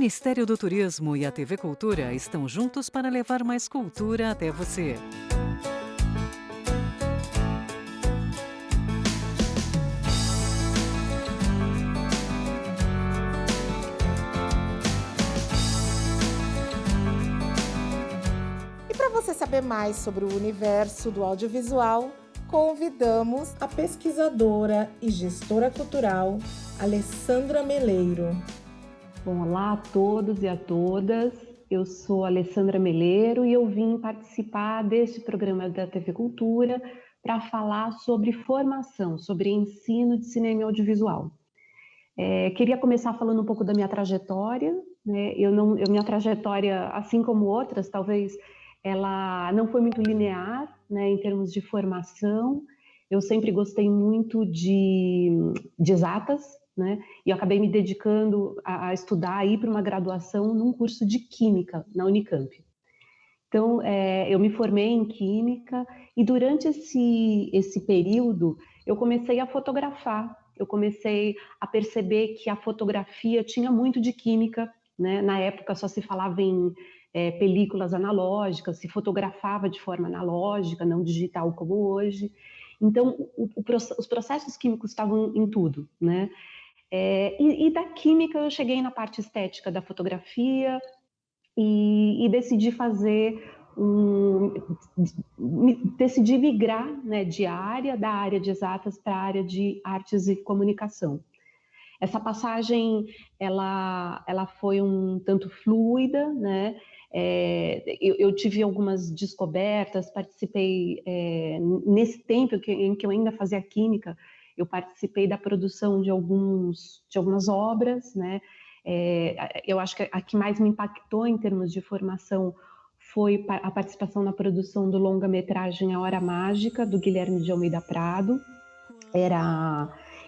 Ministério do Turismo e a TV Cultura estão juntos para levar mais cultura até você. E para você saber mais sobre o universo do audiovisual, convidamos a pesquisadora e gestora cultural Alessandra Meleiro. Bom, olá a todos e a todas. Eu sou Alessandra Meleiro e eu vim participar deste programa da TV Cultura para falar sobre formação, sobre ensino de cinema e audiovisual. Queria começar falando um pouco da minha trajetória, né? Minha trajetória, assim como outras, talvez ela não foi muito linear, né, em termos de formação. Eu sempre gostei muito de exatas, né? E eu acabei me dedicando a estudar, ir para uma graduação num curso de Química na Unicamp. Então, eu me formei em Química e durante esse período eu comecei a fotografar. Eu comecei a perceber que a fotografia tinha muito de Química, né? Na época só se falava em películas analógicas, se fotografava de forma analógica, não digital como hoje. Então, os processos químicos estavam em tudo, né? E da Química eu cheguei na parte estética da fotografia e decidi decidi migrar, né, da área de exatas para a área de artes e comunicação. Essa passagem, ela foi um tanto fluida, né? Eu tive algumas descobertas, participei, nesse tempo em que eu ainda fazia Química, eu participei da produção de algumas obras, né? Eu acho que a que mais me impactou em termos de formação foi a participação na produção do longa-metragem A Hora Mágica, do Guilherme de Almeida Prado.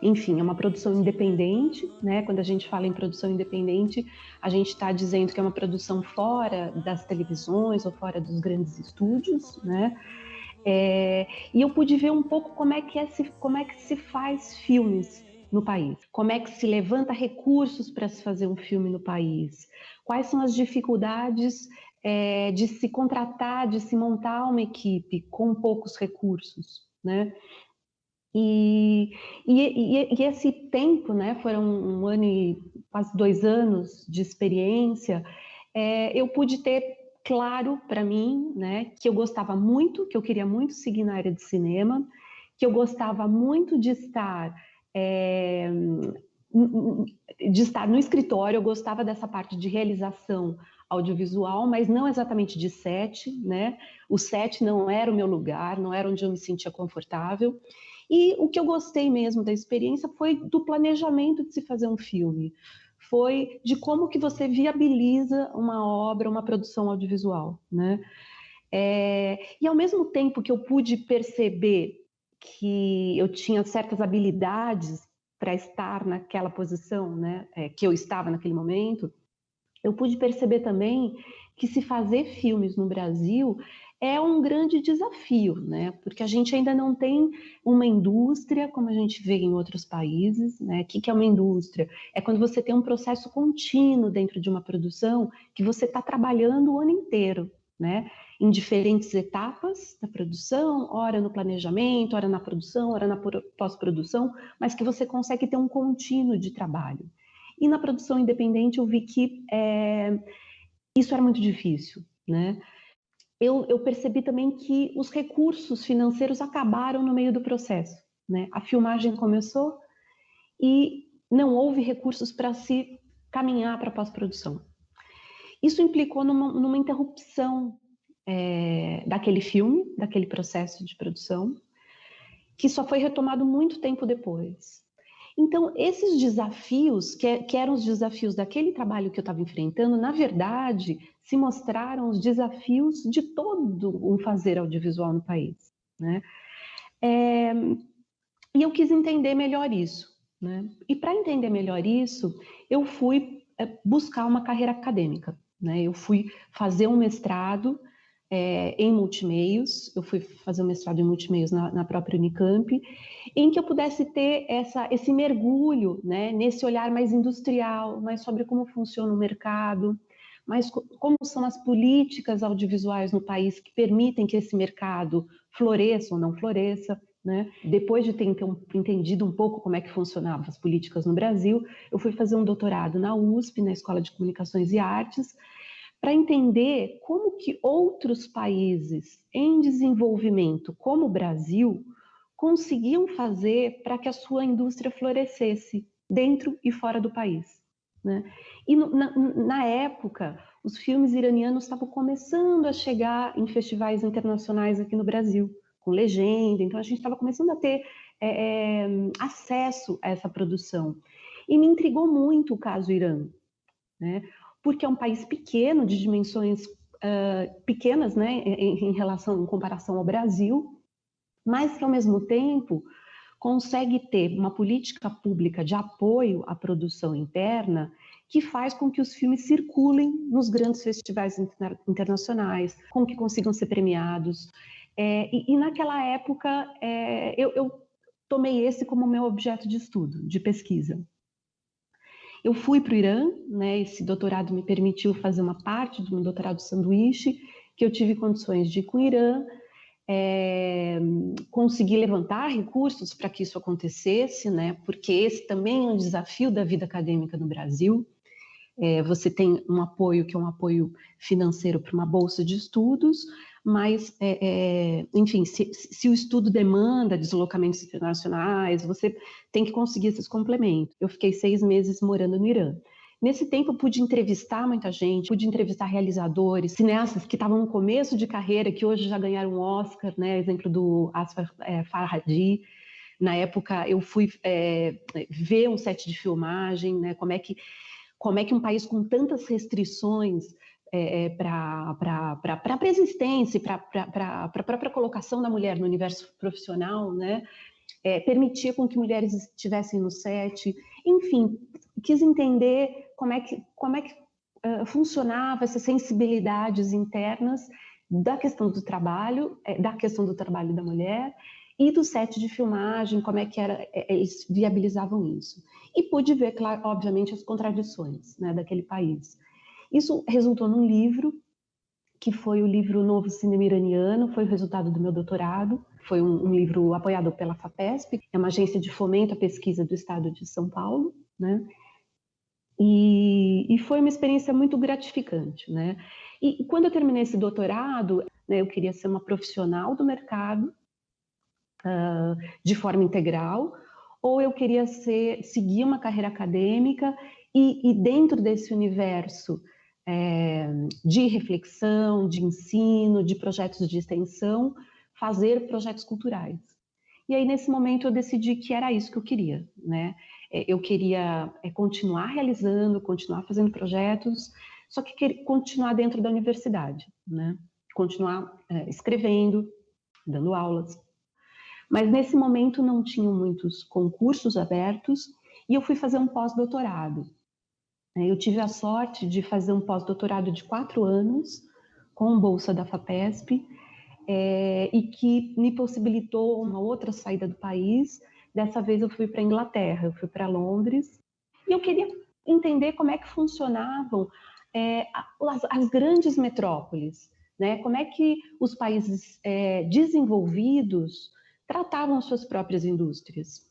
Enfim, é uma produção independente, né? Quando a gente fala em produção independente, a gente está dizendo que é uma produção fora das televisões ou fora dos grandes estúdios, né? E eu pude ver um pouco como é que se faz filmes no país, como é que se levanta recursos para se fazer um filme no país, quais são as dificuldades de se contratar, de se montar uma equipe com poucos recursos, né? E esse tempo, né, foram 1 ano e quase 2 anos de experiência, eu pude ter claro para mim, né, que eu gostava muito, que eu queria muito seguir na área de cinema, que eu gostava muito de estar no escritório, eu gostava dessa parte de realização audiovisual, mas não exatamente de set, né? O set não era o meu lugar, não era onde eu me sentia confortável. E o que eu gostei mesmo da experiência foi do planejamento de se fazer um filme, foi de como que você viabiliza uma obra, uma produção audiovisual, né? E ao mesmo tempo que eu pude perceber que eu tinha certas habilidades para estar naquela posição, né, que eu estava naquele momento, eu pude perceber também que se fazer filmes no Brasil é um grande desafio, né? Porque a gente ainda não tem uma indústria como a gente vê em outros países, né? O que é uma indústria? É quando você tem um processo contínuo dentro de uma produção que você está trabalhando o ano inteiro, né? Em diferentes etapas da produção, ora no planejamento, ora na produção, ora na pós-produção, mas que você consegue ter um contínuo de trabalho. E na produção independente eu vi que isso era muito difícil, né? Eu percebi também que os recursos financeiros acabaram no meio do processo, né? A filmagem começou e não houve recursos para se caminhar para a pós-produção. Isso implicou numa interrupção daquele filme, daquele processo de produção, que só foi retomado muito tempo depois. Então, esses desafios, que eram os desafios daquele trabalho que eu estava enfrentando, na verdade, se mostraram os desafios de todo um fazer audiovisual no país, né? E eu quis entender melhor isso, né? E para entender melhor isso, eu fui buscar uma carreira acadêmica, né? Eu fui fazer um mestrado em multimeios. Eu fui fazer um mestrado em multimeios na própria Unicamp, em que eu pudesse ter esse mergulho, né, nesse olhar mais industrial, mais sobre como funciona o mercado, mas como são as políticas audiovisuais no país que permitem que esse mercado floresça ou não floresça, né? Depois de ter entendido um pouco como é que funcionavam as políticas no Brasil, eu fui fazer um doutorado na USP, na Escola de Comunicações e Artes, para entender como que outros países em desenvolvimento, como o Brasil, conseguiam fazer para que a sua indústria florescesse dentro e fora do país, né? E na época, os filmes iranianos estavam começando a chegar em festivais internacionais aqui no Brasil, com legenda, então a gente estava começando a ter acesso a essa produção. E me intrigou muito o caso Irã, né? Porque é um país pequeno, de dimensões pequenas, né, em comparação ao Brasil, mas que ao mesmo tempo consegue ter uma política pública de apoio à produção interna que faz com que os filmes circulem nos grandes festivais internacionais, com que consigam ser premiados. E naquela época, eu tomei esse como meu objeto de estudo, de pesquisa. Eu fui para o Irã, né, esse doutorado me permitiu fazer uma parte do meu doutorado sanduíche, que eu tive condições de ir com o Irã, conseguir levantar recursos para que isso acontecesse, né, porque esse também é um desafio da vida acadêmica no Brasil. Você tem um apoio que é um apoio financeiro para uma bolsa de estudos, mas, enfim, se o estudo demanda deslocamentos internacionais, você tem que conseguir esses complementos. Eu fiquei 6 meses morando no Irã. Nesse tempo, eu pude entrevistar muita gente, pude entrevistar realizadores, cineastas que estavam no começo de carreira, que hoje já ganharam um Oscar, né? Exemplo do Asghar Farhadi. Na época, eu fui ver um set de filmagem, né? Como é que um país com tantas restrições para a existência, para a própria colocação da mulher no universo profissional, né? Permitia com que mulheres estivessem no set, enfim, quis entender como é que funcionava essas sensibilidades internas da questão do trabalho da mulher e do set de filmagem, como é que eles viabilizavam isso. E pude ver, claro, obviamente, as contradições, né, daquele país. Isso resultou num livro, que foi o livro Novo Cinema Iraniano, foi o resultado do meu doutorado, foi um livro apoiado pela FAPESP, é uma agência de fomento à pesquisa do estado de São Paulo, né? E foi uma experiência muito gratificante, né? E quando eu terminei esse doutorado, né, eu queria ser uma profissional do mercado, de forma integral, ou eu queria seguir uma carreira acadêmica e dentro desse universo de reflexão, de ensino, de projetos de extensão, fazer projetos culturais. E aí, nesse momento, eu decidi que era isso que eu queria, né? Eu queria continuar realizando, continuar fazendo projetos, só que continuar dentro da universidade, né? Continuar escrevendo, dando aulas. Mas nesse momento não tinham muitos concursos abertos e eu fui fazer um pós-doutorado. Eu tive a sorte de fazer um pós-doutorado de 4 anos com bolsa da FAPESP e que me possibilitou uma outra saída do país. Dessa vez eu fui para a Inglaterra, eu fui para Londres e eu queria entender como é que funcionavam as grandes metrópoles, né? Como é que os países desenvolvidos tratavam suas próprias indústrias.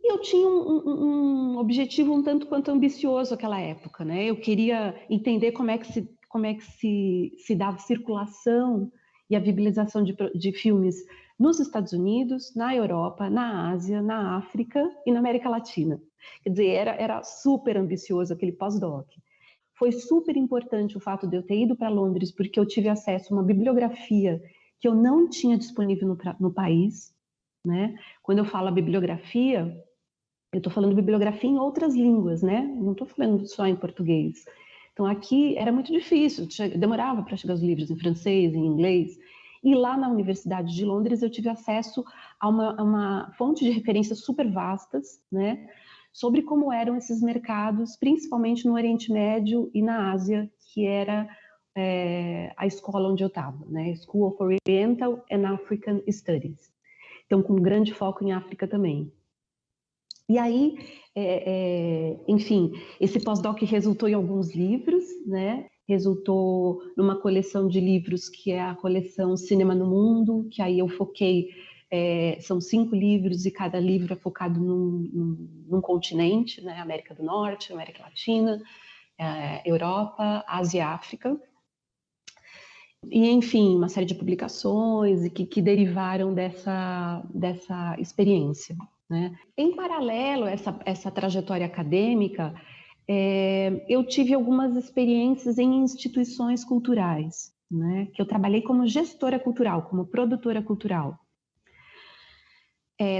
E eu tinha um objetivo um tanto quanto ambicioso naquela época, né? Eu queria entender como é que se dava circulação e a viabilização de filmes nos Estados Unidos, na Europa, na Ásia, na África e na América Latina. Quer dizer, era super ambicioso aquele pós-doc. Foi super importante o fato de eu ter ido para Londres, porque eu tive acesso a uma bibliografia que eu não tinha disponível no país, né? Quando eu falo a bibliografia, eu estou falando bibliografia em outras línguas, né? Não estou falando só em português. Então, aqui era muito difícil, demorava para chegar os livros em francês, em inglês. E lá na Universidade de Londres eu tive acesso a uma fonte de referências super vastas, né? Sobre como eram esses mercados, principalmente no Oriente Médio e na Ásia, que era a escola onde eu estava, né? School of Oriental and African Studies. Então, com grande foco em África também. E aí, enfim, esse pós-doc resultou em alguns livros, né? Resultou numa coleção de livros que é a coleção Cinema no Mundo, que aí eu foquei, são 5 livros e cada livro é focado num continente, né? América do Norte, América Latina, Europa, Ásia e África. E, enfim, uma série de publicações que derivaram dessa experiência, né? Em paralelo a essa trajetória acadêmica, eu tive algumas experiências em instituições culturais, né? Que eu trabalhei como gestora cultural, como produtora cultural,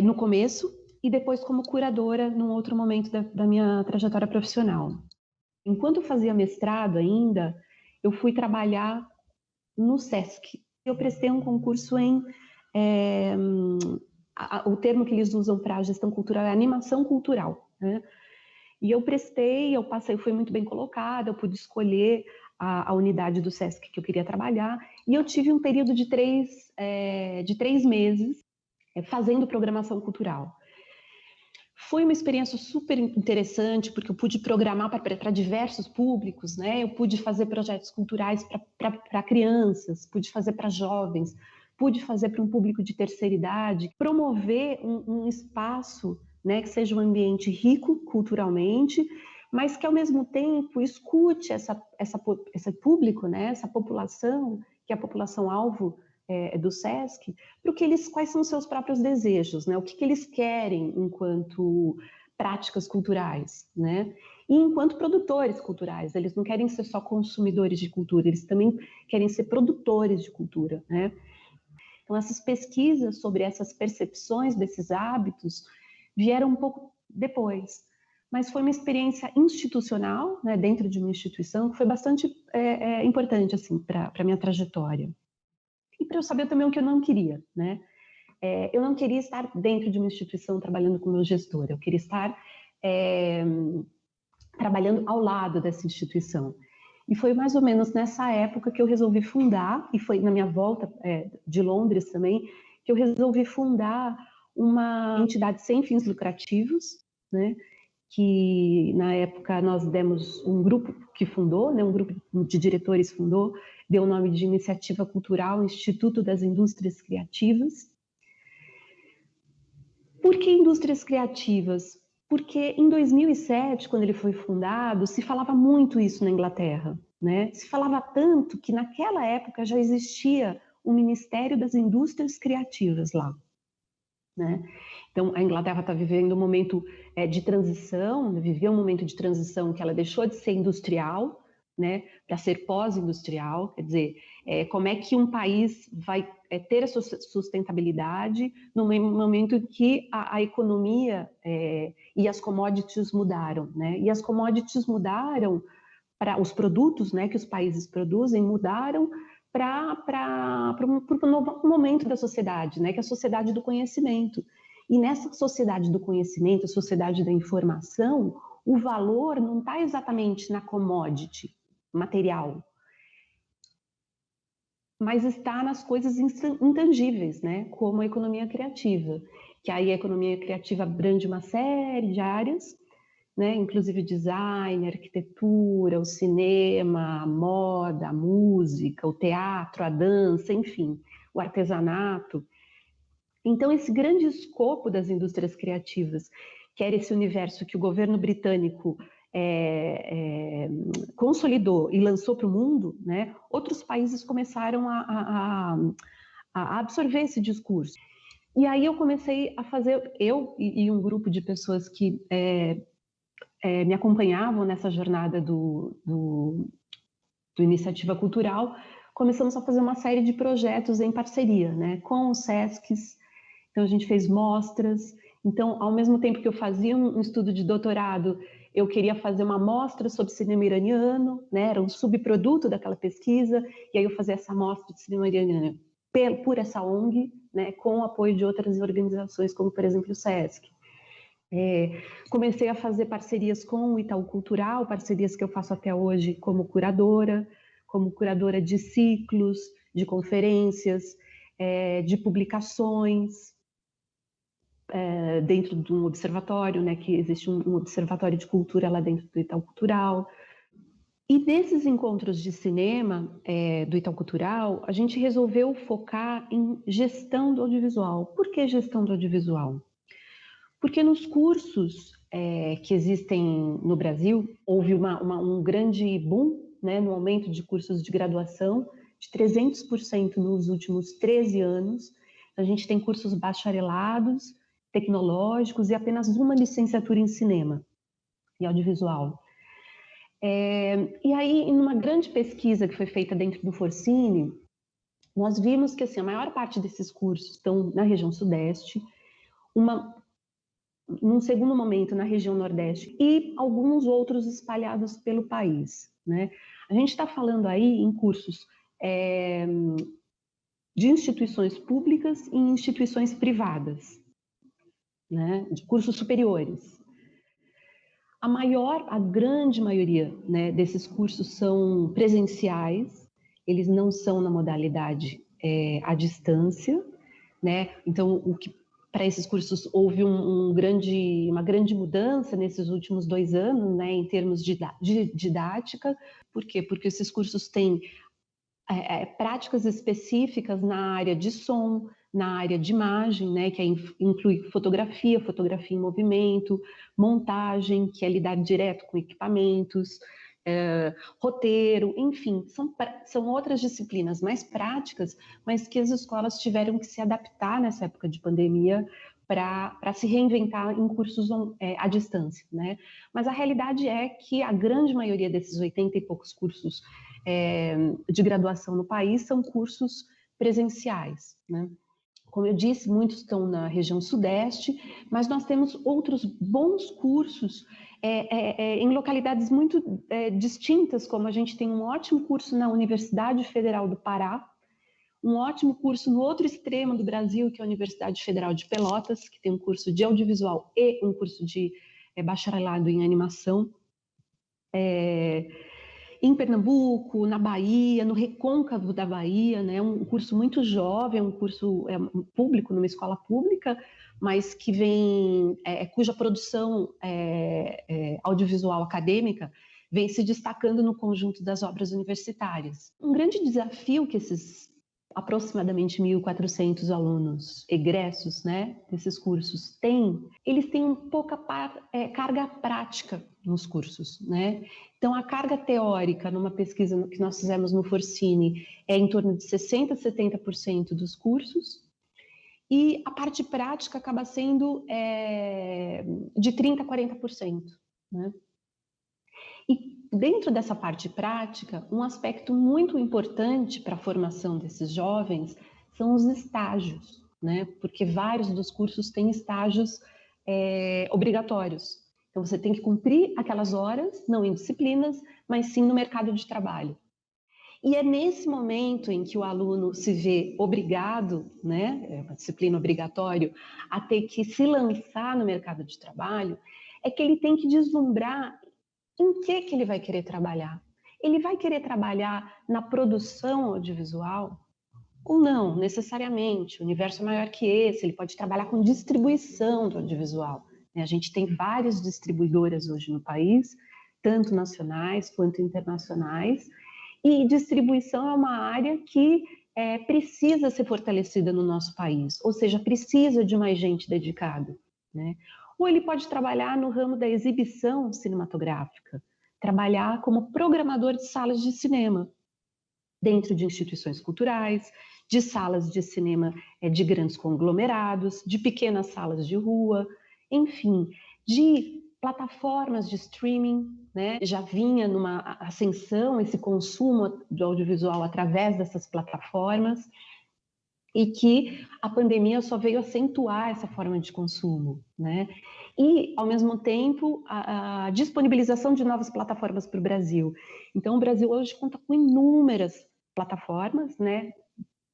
no começo, e depois como curadora num outro momento da minha trajetória profissional. Enquanto eu fazia mestrado ainda, eu fui trabalhar no SESC. Eu prestei um concurso o termo que eles usam para a gestão cultural é animação cultural, né? E eu prestei, eu passei, fui muito bem colocada, eu pude escolher a unidade do SESC que eu queria trabalhar, e eu tive um período de 3 meses fazendo programação cultural. Foi uma experiência super interessante, porque eu pude programar para diversos públicos, né? Eu pude fazer projetos culturais para crianças, pude fazer para jovens, pude fazer para um público de terceira idade, promover um espaço, né, que seja um ambiente rico culturalmente, mas que ao mesmo tempo escute esse público, né, essa população, que é a população-alvo do SESC, quais são os seus próprios desejos, né? O que eles querem enquanto práticas culturais, né? E enquanto produtores culturais, eles não querem ser só consumidores de cultura, eles também querem ser produtores de cultura, né? Então, essas pesquisas sobre essas percepções desses hábitos vieram um pouco depois, mas foi uma experiência institucional, né, dentro de uma instituição, que foi bastante importante assim, para a minha trajetória. E para eu saber também o que eu não queria, né? Eu não queria estar dentro de uma instituição trabalhando como gestora, eu queria estar trabalhando ao lado dessa instituição. E foi mais ou menos nessa época que eu resolvi fundar, e foi na minha volta de Londres também, que eu resolvi fundar uma entidade sem fins lucrativos, né? Que na época nós demos um grupo que fundou, né, um grupo de diretores fundou, deu o nome de Iniciativa Cultural Instituto das Indústrias Criativas. Por que indústrias criativas? Porque em 2007, quando ele foi fundado, se falava muito isso na Inglaterra, né? Se falava tanto que naquela época já existia o Ministério das Indústrias Criativas lá, né? Então, a Inglaterra está vivendo um momento de transição, viveu um momento de transição que ela deixou de ser industrial, né, para ser pós-industrial, quer dizer, como é que um país vai ter a sua sustentabilidade no momento em que a economia e as commodities mudaram, né? E as commodities mudaram para os produtos, né, que os países produzem, mudaram para um novo momento da sociedade, né, que é a sociedade do conhecimento. E nessa sociedade do conhecimento, a sociedade da informação, o valor não está exatamente na commodity material, mas está nas coisas intangíveis, né, como a economia criativa, que aí a economia criativa abrange uma série de áreas, né, inclusive design, arquitetura, o cinema, a moda, a música, o teatro, a dança, enfim, o artesanato. Então, esse grande escopo das indústrias criativas, que era esse universo que o governo britânico consolidou e lançou para o mundo, né, outros países começaram a absorver esse discurso. E aí eu comecei a fazer, eu e um grupo de pessoas que me acompanhavam nessa jornada do Iniciativa Cultural, começamos a fazer uma série de projetos em parceria, né, com os SESCs. Então, a gente fez mostras. Então, ao mesmo tempo que eu fazia um estudo de doutorado, eu queria fazer uma mostra sobre cinema iraniano, né? Era um subproduto daquela pesquisa, e aí eu fazia essa mostra de cinema iraniano por essa ONG, né? Com o apoio de outras organizações, como, por exemplo, o SESC. Comecei a fazer parcerias com o Itaú Cultural, parcerias que eu faço até hoje como curadora, como curadora de ciclos, de conferências, de publicações, dentro de um observatório, né, que existe um observatório de cultura lá dentro do Itaú Cultural. E nesses encontros de cinema do Itaú Cultural, a gente resolveu focar em gestão do audiovisual. Por que gestão do audiovisual? Porque nos cursos que existem no Brasil, houve um grande boom, né, no aumento de cursos de graduação, de 300% nos últimos 13 anos. A gente tem cursos bacharelados, tecnológicos e apenas uma licenciatura em cinema e audiovisual. E aí, em uma grande pesquisa que foi feita dentro do Forcine, nós vimos que assim, a maior parte desses cursos estão na região Sudeste, num segundo momento na região Nordeste e alguns outros espalhados pelo país, né? A gente está falando aí em cursos de instituições públicas e instituições privadas, né? De cursos superiores. A grande maioria, né, desses cursos são presenciais, eles não são na modalidade à distância, né? Então, para esses cursos houve uma grande mudança nesses últimos 2 anos, né, em termos de didática. Por quê? Porque esses cursos têm práticas específicas na área de som, na área de imagem, né, que inclui fotografia em movimento, montagem, que é lidar direto com equipamentos, roteiro, enfim, são outras disciplinas mais práticas, mas que as escolas tiveram que se adaptar nessa época de pandemia para se reinventar em cursos à distância, né? Mas a realidade é que a grande maioria desses 80 e poucos cursos de graduação no país são cursos presenciais, né? Como eu disse, muitos estão na região Sudeste, mas nós temos outros bons cursos em localidades muito distintas, como a gente tem um ótimo curso na Universidade Federal do Pará, um ótimo curso no outro extremo do Brasil, que é a Universidade Federal de Pelotas, que tem um curso de audiovisual e um curso de bacharelado em animação. Em Pernambuco, na Bahia, no recôncavo da Bahia, né, um curso muito jovem, um curso público, numa escola pública, mas que cuja produção audiovisual acadêmica vem se destacando no conjunto das obras universitárias. Um grande desafio que esses aproximadamente 1.400 alunos egressos, né, desses cursos eles têm pouca carga prática nos cursos, né? Então, a carga teórica, numa pesquisa que nós fizemos no Forcine, é em torno de 60% a 70% dos cursos, e a parte prática acaba sendo de 30% a 40%, né? E dentro dessa parte prática, um aspecto muito importante para a formação desses jovens são os estágios, né? Porque vários dos cursos têm estágios obrigatórios. Então, você tem que cumprir aquelas horas, não em disciplinas, mas sim no mercado de trabalho. E é nesse momento em que o aluno se vê obrigado, né, é uma disciplina obrigatória, a ter que se lançar no mercado de trabalho, é que ele tem que deslumbrar em que ele vai querer trabalhar. Ele vai querer trabalhar na produção audiovisual ou não, necessariamente. O universo é maior que esse, ele pode trabalhar com distribuição do audiovisual. A gente tem várias distribuidoras hoje no país, tanto nacionais quanto internacionais, e distribuição é uma área que precisa ser fortalecida no nosso país, ou seja, precisa de mais gente dedicada, né? Ou ele pode trabalhar no ramo da exibição cinematográfica, trabalhar como programador de salas de cinema, dentro de instituições culturais, de salas de cinema de grandes conglomerados, de pequenas salas de rua, enfim, de plataformas de streaming, né? Já vinha numa ascensão esse consumo do audiovisual através dessas plataformas e que a pandemia só veio acentuar essa forma de consumo, né? E, ao mesmo tempo, a disponibilização de novas plataformas para o Brasil. Então, o Brasil hoje conta com inúmeras plataformas, né?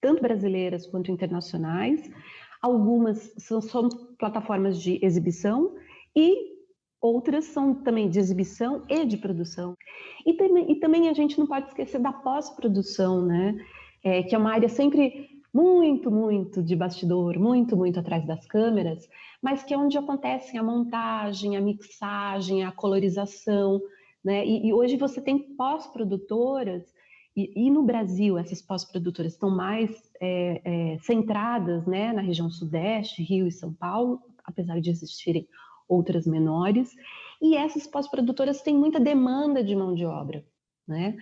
Tanto brasileiras quanto internacionais. Algumas são plataformas de exibição e outras são também de exibição e de produção. E também a gente não pode esquecer da pós-produção, né? Que é uma área sempre muito, muito de bastidor, muito, muito atrás das câmeras, mas que é onde acontecem a montagem, a mixagem, a colorização, né? E hoje você tem pós-produtoras, e no Brasil essas pós-produtoras estão mais centradas, né, na região sudeste, Rio e São Paulo, apesar de existirem outras menores, e essas pós-produtoras têm muita demanda de mão de obra, né?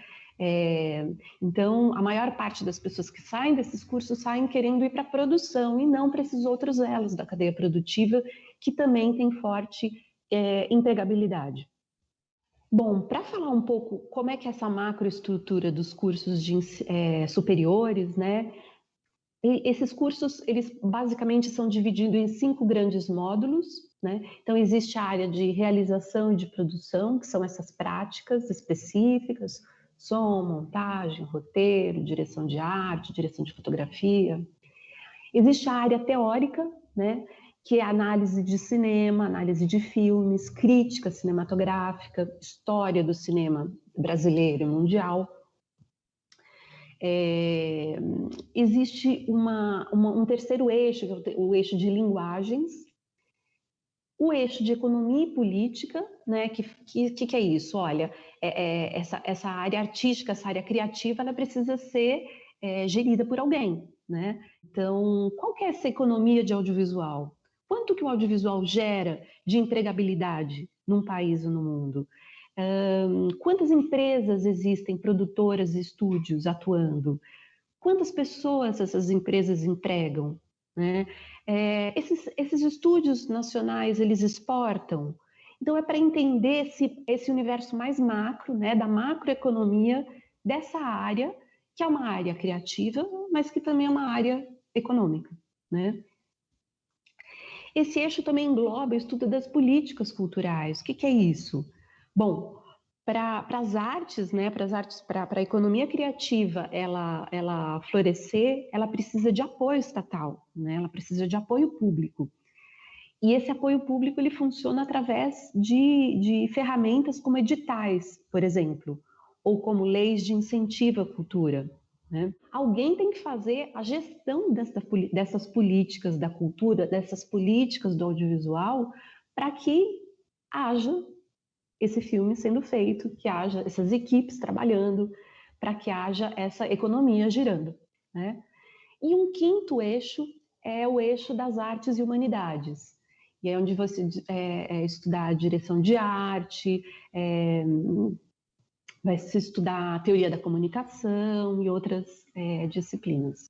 Então, a maior parte das pessoas que saem desses cursos saem querendo ir para a produção e não para esses outros elos da cadeia produtiva que também tem forte empregabilidade. Bom, para falar um pouco como é que é essa macroestrutura dos cursos superiores, né? Esses cursos, eles basicamente são divididos em 5 grandes módulos, né? Então, existe a área de realização e de produção, que são essas práticas específicas, som, montagem, roteiro, direção de arte, direção de fotografia. Existe a área teórica, né? Que é análise de cinema, análise de filmes, crítica cinematográfica, história do cinema brasileiro e mundial. Existe um terceiro eixo, que é o eixo de linguagens, o eixo de economia e política, né? Que é isso? Olha, essa área artística, essa área criativa, ela precisa ser gerida por alguém, né? Então, qual que é essa economia de audiovisual? Quanto que o audiovisual gera de empregabilidade num país ou no mundo? Quantas empresas existem, produtoras e estúdios atuando? Quantas pessoas essas empresas empregam? Né? Esses estúdios nacionais, eles exportam? Então, é para entender esse universo mais macro, né, da macroeconomia dessa área, que é uma área criativa, mas que também é uma área econômica, né? Esse eixo também engloba o estudo das políticas culturais. O que é isso? Bom, para as artes, né, para a economia criativa ela florescer, ela precisa de apoio estatal, né? Ela precisa de apoio público. E esse apoio público ele funciona através de ferramentas como editais, por exemplo, ou como leis de incentivo à cultura. Né? Alguém tem que fazer a gestão dessas políticas da cultura, dessas políticas do audiovisual, para que haja esse filme sendo feito, que haja essas equipes trabalhando, para que haja essa economia girando. Né? E um quinto eixo é o eixo das artes e humanidades. E é onde você estudar direção de arte, vai se estudar a teoria da comunicação e outras disciplinas.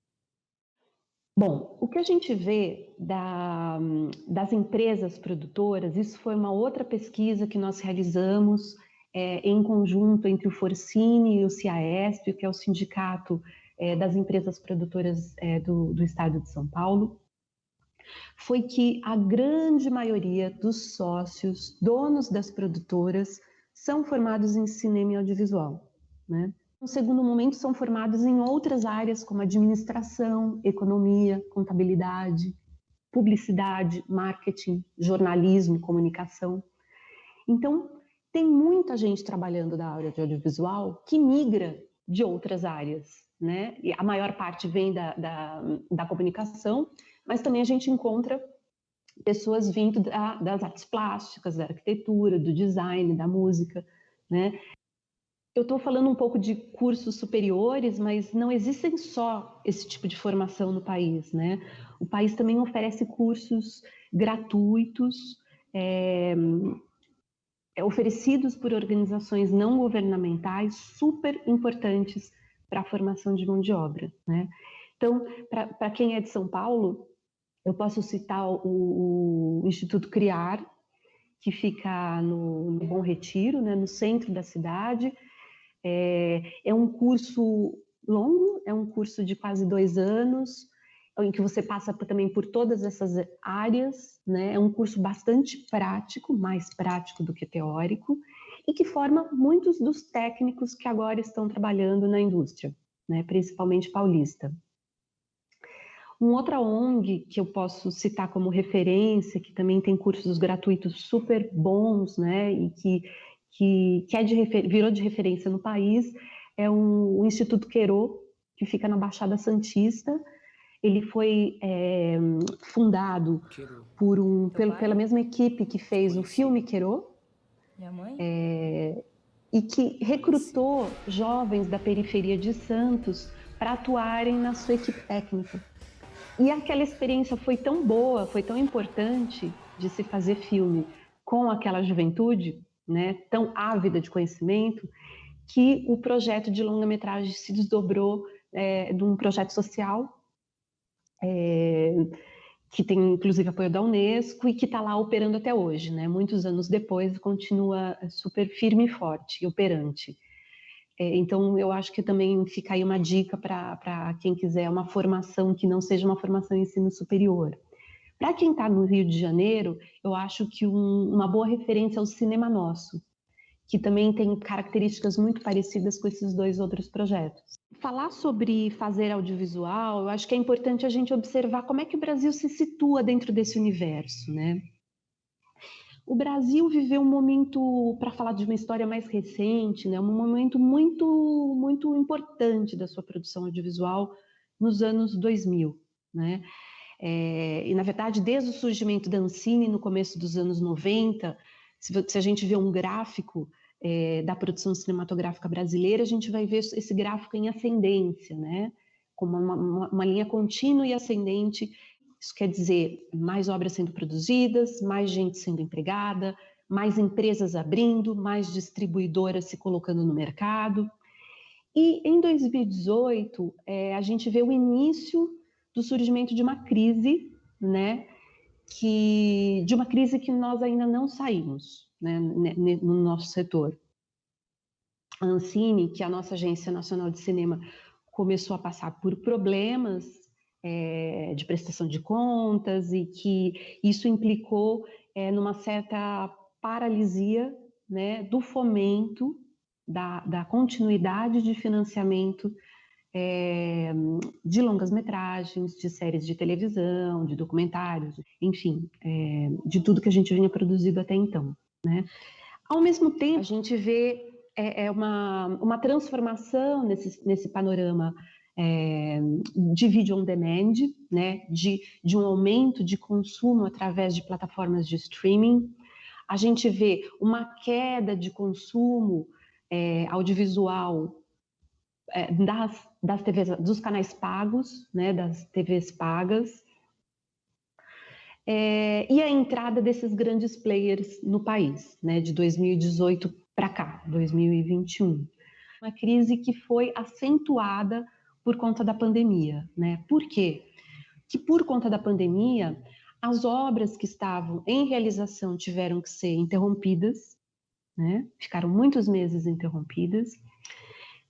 Bom, o que a gente vê das empresas produtoras, isso foi uma outra pesquisa que nós realizamos em conjunto entre o Forcine e o CIAESP, que é o Sindicato das Empresas Produtoras do Estado de São Paulo, foi que a grande maioria dos sócios, donos das produtoras, são formados em cinema e audiovisual, né? No segundo momento, são formados em outras áreas, como administração, economia, contabilidade, publicidade, marketing, jornalismo, comunicação. Então, tem muita gente trabalhando da área de audiovisual que migra de outras áreas, né? E a maior parte vem da comunicação, mas também a gente encontra pessoas vindo das artes plásticas, da arquitetura, do design, da música, né? Eu estou falando um pouco de cursos superiores, mas não existem só esse tipo de formação no país, né? O país também oferece cursos gratuitos, oferecidos por organizações não governamentais, super importantes para a formação de mão de obra, né? Então, para quem é de São Paulo, eu posso citar o Instituto Criar, que fica no Bom Retiro, né, no centro da cidade. É um curso longo, é um curso de quase 2 anos, em que você passa também por todas essas áreas, né? É um curso bastante prático, mais prático do que teórico, e que forma muitos dos técnicos que agora estão trabalhando na indústria, né? Principalmente paulista. Uma outra ONG que eu posso citar como referência, que também tem cursos gratuitos super bons, né, e que virou de referência no país, é o Instituto Querot, que fica na Baixada Santista. Ele foi fundado pela mesma equipe que fez o filme Querot, e que recrutou jovens da periferia de Santos para atuarem na sua equipe técnica. E aquela experiência foi tão boa, foi tão importante de se fazer filme com aquela juventude, né, tão ávida de conhecimento, que o projeto de longa-metragem se desdobrou de um projeto social, que tem inclusive apoio da Unesco e que está lá operando até hoje, né? Muitos anos depois continua super firme e forte e operante. Então, eu acho que também fica aí uma dica para quem quiser uma formação que não seja uma formação em ensino superior. Para quem está no Rio de Janeiro, eu acho que uma boa referência é o Cinema Nosso, que também tem características muito parecidas com esses dois outros projetos. Falar sobre fazer audiovisual, eu acho que é importante a gente observar como é que o Brasil se situa dentro desse universo, né? O Brasil viveu um momento, para falar de uma história mais recente, né, um momento muito, muito importante da sua produção audiovisual nos anos 2000, né? E, na verdade, desde o surgimento da Ancine, no começo dos anos 90, se a gente vê um gráfico da produção cinematográfica brasileira, a gente vai ver esse gráfico em ascendência, né? Como uma linha contínua e ascendente. Isso quer dizer mais obras sendo produzidas, mais gente sendo empregada, mais empresas abrindo, mais distribuidoras se colocando no mercado. E em 2018, a gente vê o início do surgimento de uma crise, né? De uma crise que nós ainda não saímos, né, no nosso setor. A Ancine, que é a nossa Agência Nacional de Cinema, começou a passar por problemas de prestação de contas e que isso implicou numa certa paralisia, né, do fomento, da continuidade de financiamento de longas-metragens, de séries de televisão, de documentários, enfim, de tudo que a gente vinha produzido até então, né? Ao mesmo tempo, a gente vê uma transformação nesse panorama de vídeo on demand, né? De um aumento de consumo através de plataformas de streaming. A gente vê uma queda de consumo audiovisual das TVs, dos canais pagos, né, das TVs pagas, e a entrada desses grandes players no país, né, de 2018 para cá, 2021. Uma crise que foi acentuada por conta da pandemia, né? Por quê? Que por conta da pandemia, as obras que estavam em realização tiveram que ser interrompidas, né? Ficaram muitos meses interrompidas.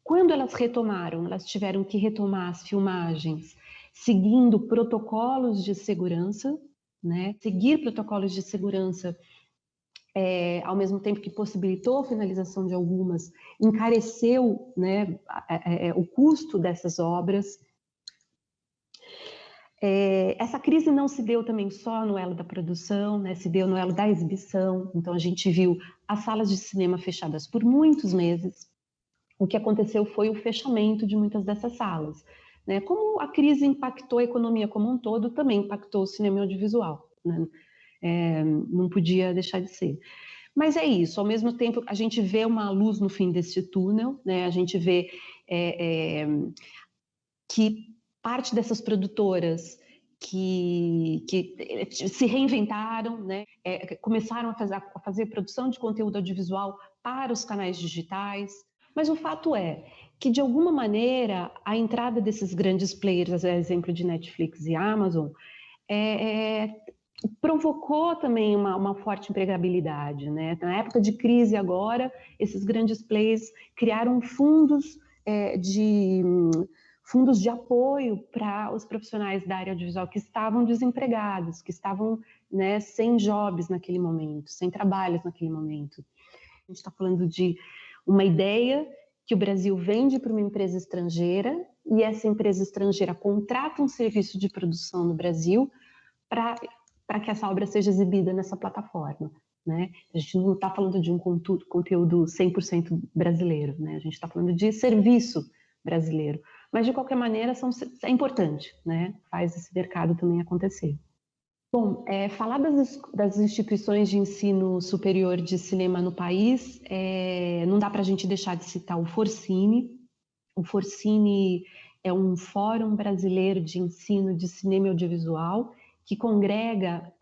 Quando elas retomaram, elas tiveram que retomar as filmagens seguindo protocolos de segurança, né? Seguir protocolos de segurança, ao mesmo tempo que possibilitou a finalização de algumas, encareceu, né, o custo dessas obras. Essa crise não se deu também só no elo da produção, né? Se deu no elo da exibição. Então a gente viu as salas de cinema fechadas por muitos meses. O que aconteceu foi o fechamento de muitas dessas salas, né? Como a crise impactou a economia como um todo, também impactou o cinema audiovisual, né? Não podia deixar de ser. Mas é isso, ao mesmo tempo a gente vê uma luz no fim desse túnel, né? A gente vê que parte dessas produtoras que se reinventaram, né? Começaram a fazer produção de conteúdo audiovisual para os canais digitais. Mas o fato é que, de alguma maneira, a entrada desses grandes players, a exemplo de Netflix e Amazon, provocou também uma forte empregabilidade, né? Na época de crise agora, esses grandes players criaram fundos de apoio para os profissionais da área audiovisual que estavam desempregados, que estavam, né, sem jobs naquele momento, sem trabalhos naquele momento. A gente está falando de uma ideia que o Brasil vende para uma empresa estrangeira e essa empresa estrangeira contrata um serviço de produção no Brasil para que essa obra seja exibida nessa plataforma, né? A gente não está falando de um conteúdo 100% brasileiro, né? A gente está falando de serviço brasileiro. Mas, de qualquer maneira, é importante, né? Faz esse mercado também acontecer. Bom, falar das instituições de ensino superior de cinema no país, não dá para a gente deixar de citar o Forcine. O Forcine é um fórum brasileiro de ensino de cinema e audiovisual que congrega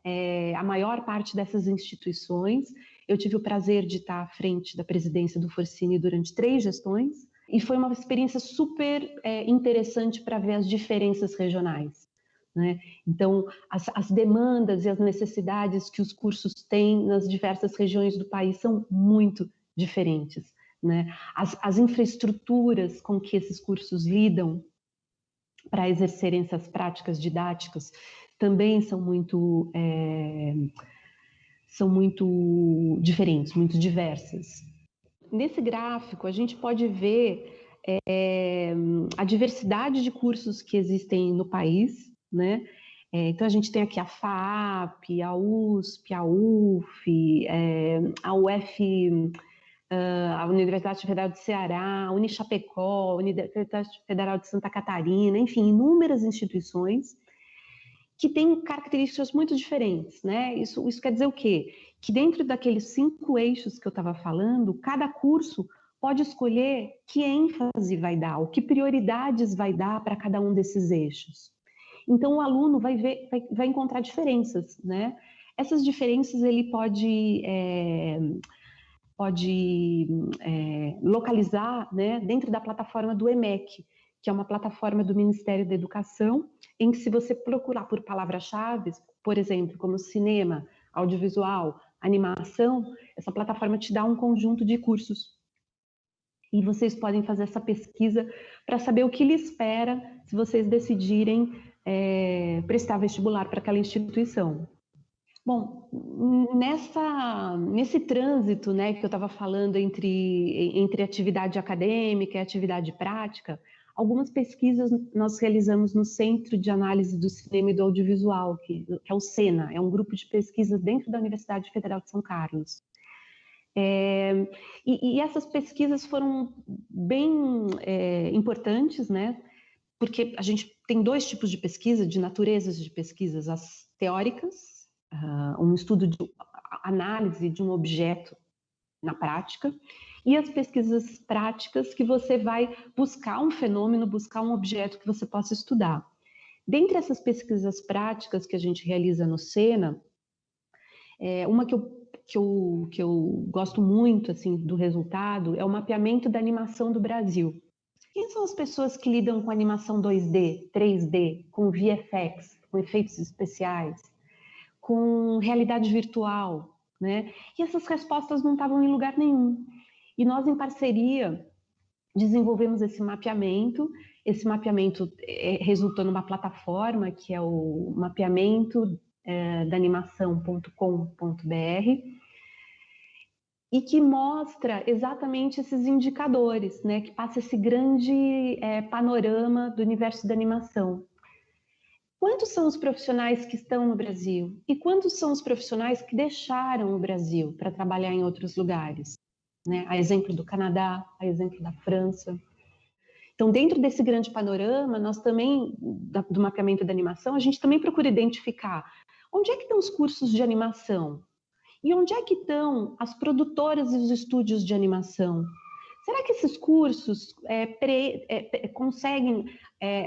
a maior parte dessas instituições. Eu tive o prazer de estar à frente da presidência do Forcine durante 3 gestões e foi uma experiência super interessante para ver as diferenças regionais, né? Então, as demandas e as necessidades que os cursos têm nas diversas regiões do país são muito diferentes, né? As infraestruturas com que esses cursos lidam para exercerem essas práticas didáticas também são muito diferentes, muito diversas. Nesse gráfico, a gente pode ver a diversidade de cursos que existem no país, né? Então, a gente tem aqui a FAAP, a USP, a UF, a UF, a Universidade Federal do Ceará, a Unichapecó, a Universidade Federal de Santa Catarina, enfim, inúmeras instituições que têm características muito diferentes, né? Isso quer dizer o quê? Que dentro daqueles 5 eixos que eu estava falando, cada curso pode escolher que ênfase vai dar, ou que prioridades vai dar para cada um desses eixos. Então, o aluno vai encontrar diferenças, né? Essas diferenças ele pode localizar, né, dentro da plataforma do EMEC, que é uma plataforma do Ministério da Educação, em que se você procurar por palavras-chave, por exemplo, como cinema, audiovisual, animação, essa plataforma te dá um conjunto de cursos. E vocês podem fazer essa pesquisa para saber o que lhe espera se vocês decidirem prestar vestibular para aquela instituição. Bom, nesse trânsito, né, que eu estava falando entre atividade acadêmica e atividade prática, algumas pesquisas nós realizamos no Centro de Análise do Cinema e do Audiovisual, que é o SENA, é um grupo de pesquisas dentro da Universidade Federal de São Carlos. E essas pesquisas foram bem importantes, né, porque a gente tem 2 tipos de pesquisa, de naturezas de pesquisas, as teóricas, um estudo de análise de um objeto na prática, e as pesquisas práticas que você vai buscar um fenômeno, buscar um objeto que você possa estudar. Dentre essas pesquisas práticas que a gente realiza no SENA, uma que eu gosto muito assim, do resultado é o mapeamento da animação do Brasil. Quem são as pessoas que lidam com animação 2D, 3D, com VFX, com efeitos especiais, com realidade virtual, né? E essas respostas não estavam em lugar nenhum. E nós, em parceria, desenvolvemos esse mapeamento. Esse mapeamento resultou numa plataforma que é o mapeamento da animação.com.br e que mostra exatamente esses indicadores, né? Que passa esse grande panorama do universo da animação. Quantos são os profissionais que estão no Brasil? E quantos são os profissionais que deixaram o Brasil para trabalhar em outros lugares? Né? A exemplo do Canadá, a exemplo da França. Então, dentro desse grande panorama, nós também, do mapeamento da animação, a gente também procura identificar onde é que estão os cursos de animação? E onde é que estão as produtoras e os estúdios de animação? Será que esses cursos conseguem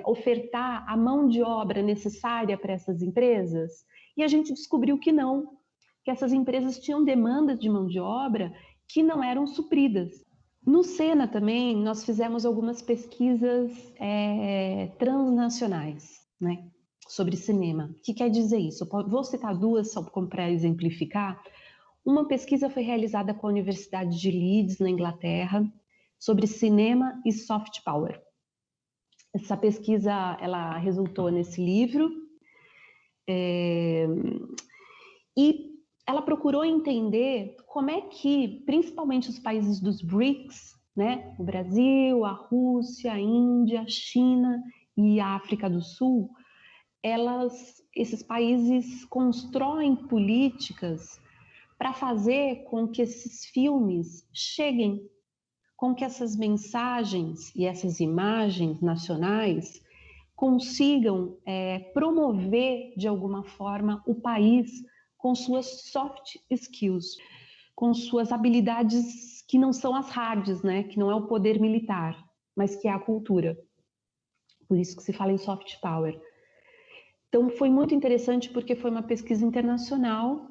ofertar a mão de obra necessária para essas empresas? E a gente descobriu que não, que essas empresas tinham demandas de mão de obra que não eram supridas. No SENA também, nós fizemos algumas pesquisas transnacionais, né, sobre cinema. O que quer dizer isso? Eu vou citar 2 só para exemplificar. Uma pesquisa foi realizada com a Universidade de Leeds, na Inglaterra, sobre cinema e soft power. Essa pesquisa ela resultou nesse livro e ela procurou entender como é que, principalmente os países dos BRICS, né? O Brasil, a Rússia, a Índia, a China e a África do Sul, esses países constroem políticas para fazer com que esses filmes cheguem, com que essas mensagens e essas imagens nacionais consigam promover de alguma forma o país com suas soft skills, com suas habilidades que não são as hards, né? Que não é o poder militar, mas que é a cultura. Por isso que se fala em soft power. Então foi muito interessante porque foi uma pesquisa internacional.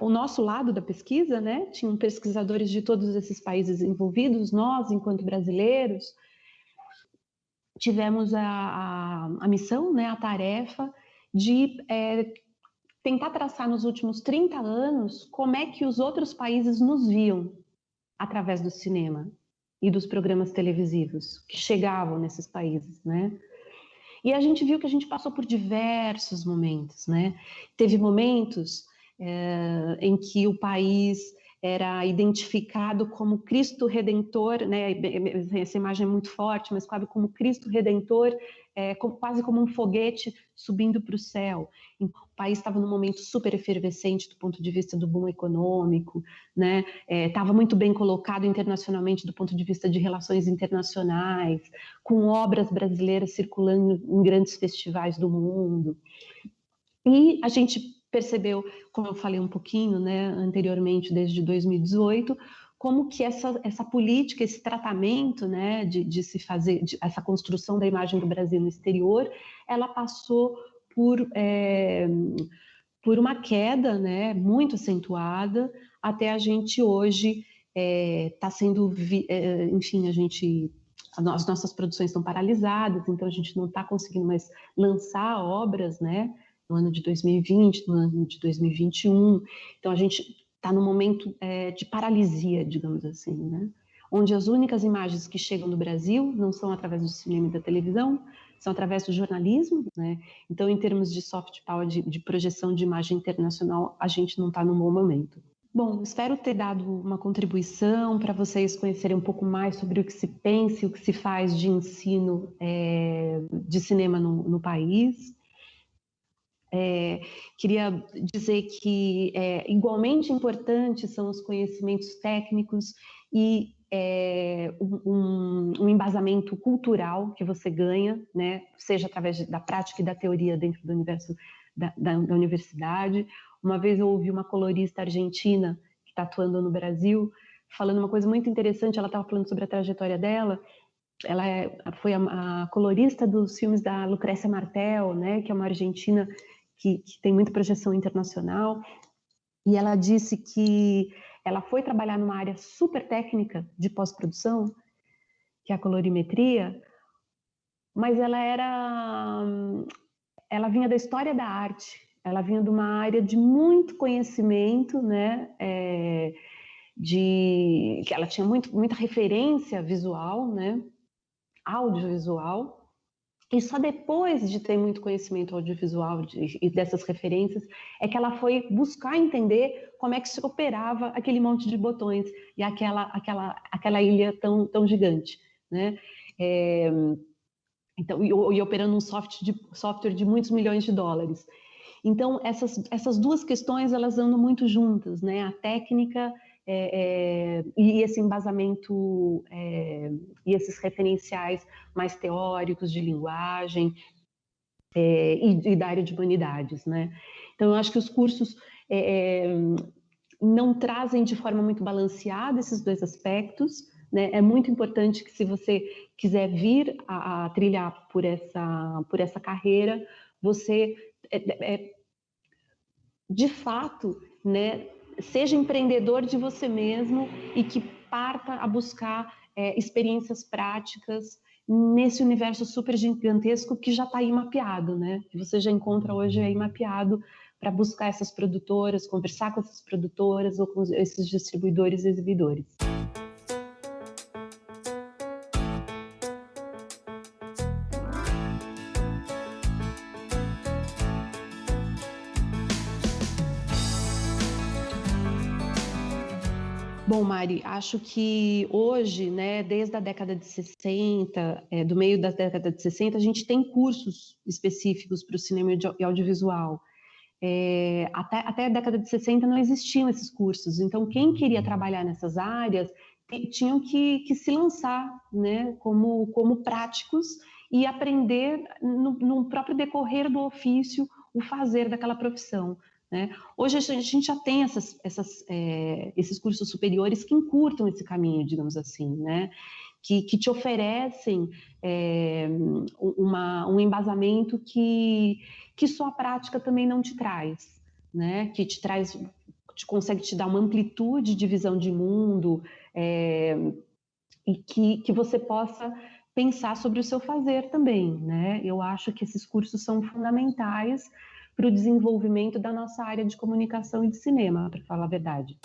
O nosso lado da pesquisa, né? Tinham pesquisadores de todos esses países envolvidos. Nós, enquanto brasileiros, tivemos a missão, né? A tarefa de tentar traçar nos últimos 30 anos como é que os outros países nos viam através do cinema e dos programas televisivos que chegavam nesses países, né? E a gente viu que a gente passou por diversos momentos, né? Teve momentos em que o país era identificado como Cristo Redentor, né? Essa imagem é muito forte, mas quase como Cristo Redentor, quase como um foguete subindo para o céu. O país estava num momento super efervescente do ponto de vista do boom econômico, né? Estava muito bem colocado internacionalmente do ponto de vista de relações internacionais, com obras brasileiras circulando em grandes festivais do mundo. E a gente percebeu, como eu falei um pouquinho, né, anteriormente, desde 2018, como que essa política, esse tratamento, né, de se fazer, essa construção da imagem do Brasil no exterior, ela passou por uma queda, né, muito acentuada, até a gente hoje está sendo, enfim, as nossas produções estão paralisadas, então a gente não está conseguindo mais lançar obras, né, no ano de 2020, no ano de 2021, então a gente está num momento de paralisia, digamos assim, né? Onde as únicas imagens que chegam no Brasil não são através do cinema e da televisão, são através do jornalismo, né? Então, em termos de soft power, de projeção de imagem internacional, a gente não está num bom momento. Bom, espero ter dado uma contribuição para vocês conhecerem um pouco mais sobre o que se pensa e o que se faz de ensino de cinema no país. Queria dizer que igualmente importantes são os conhecimentos técnicos e um embasamento cultural que você ganha, né, seja através da prática e da teoria dentro do universo da universidade. Uma vez eu ouvi uma colorista argentina que está atuando no Brasil falando uma coisa muito interessante. Ela estava falando sobre a trajetória dela. Ela foi a colorista dos filmes da Lucrécia Martel, né, que é uma argentina que tem muita projeção internacional, e ela disse que ela foi trabalhar numa área super técnica de pós-produção, que é a colorimetria, mas ela vinha da história da arte, ela vinha de uma área de muito conhecimento, né, que ela tinha muita referência visual, né, audiovisual. E só depois de ter muito conhecimento audiovisual e dessas referências, é que ela foi buscar entender como é que se operava aquele monte de botões e aquela ilha tão gigante, né? Então, e operando um software de muitos milhões de dólares. Então, essas duas questões, elas andam muito juntas, né? A técnica e esse embasamento e esses referenciais mais teóricos de linguagem e da área de humanidades, né? Então, eu acho que os cursos não trazem de forma muito balanceada esses dois aspectos, né? É muito importante que, se você quiser vir a trilhar por essa carreira, você, de fato, né, seja empreendedor de você mesmo e que parta a buscar experiências práticas nesse universo super gigantesco que já está aí mapeado, né? Que você já encontra hoje aí mapeado para buscar essas produtoras, conversar com essas produtoras ou com esses distribuidores e exibidores. Bom, Bom, Mari, acho que hoje, né, desde a década de 60, do meio da década de 60, a gente tem cursos específicos para o cinema e audiovisual. Até a década de 60 não existiam esses cursos, então quem queria trabalhar nessas áreas tinham que se lançar, né, como práticos e aprender no próprio decorrer do ofício o fazer daquela profissão, né? Hoje a gente já tem esses cursos superiores que encurtam esse caminho, digamos assim, né? Que te oferecem um embasamento que só a prática também não te traz, né? Que consegue te dar uma amplitude de visão de mundo, e que você possa pensar sobre o seu fazer também, né? Eu acho que esses cursos são fundamentais para o desenvolvimento da nossa área de comunicação e de cinema, para falar a verdade.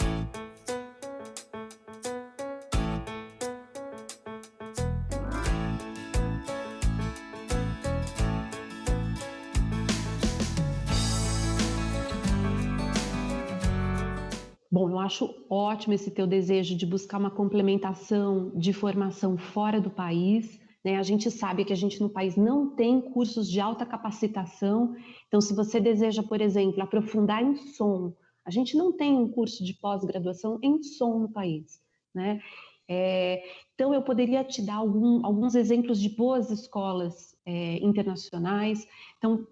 Bom, eu acho ótimo esse teu desejo de buscar uma complementação de formação fora do país, né? A gente sabe que a gente no país não tem cursos de alta capacitação, então se você deseja, por exemplo, aprofundar em som, a gente não tem um curso de pós-graduação em som no país, né? Então eu poderia te dar alguns exemplos de boas escolas internacionais. Então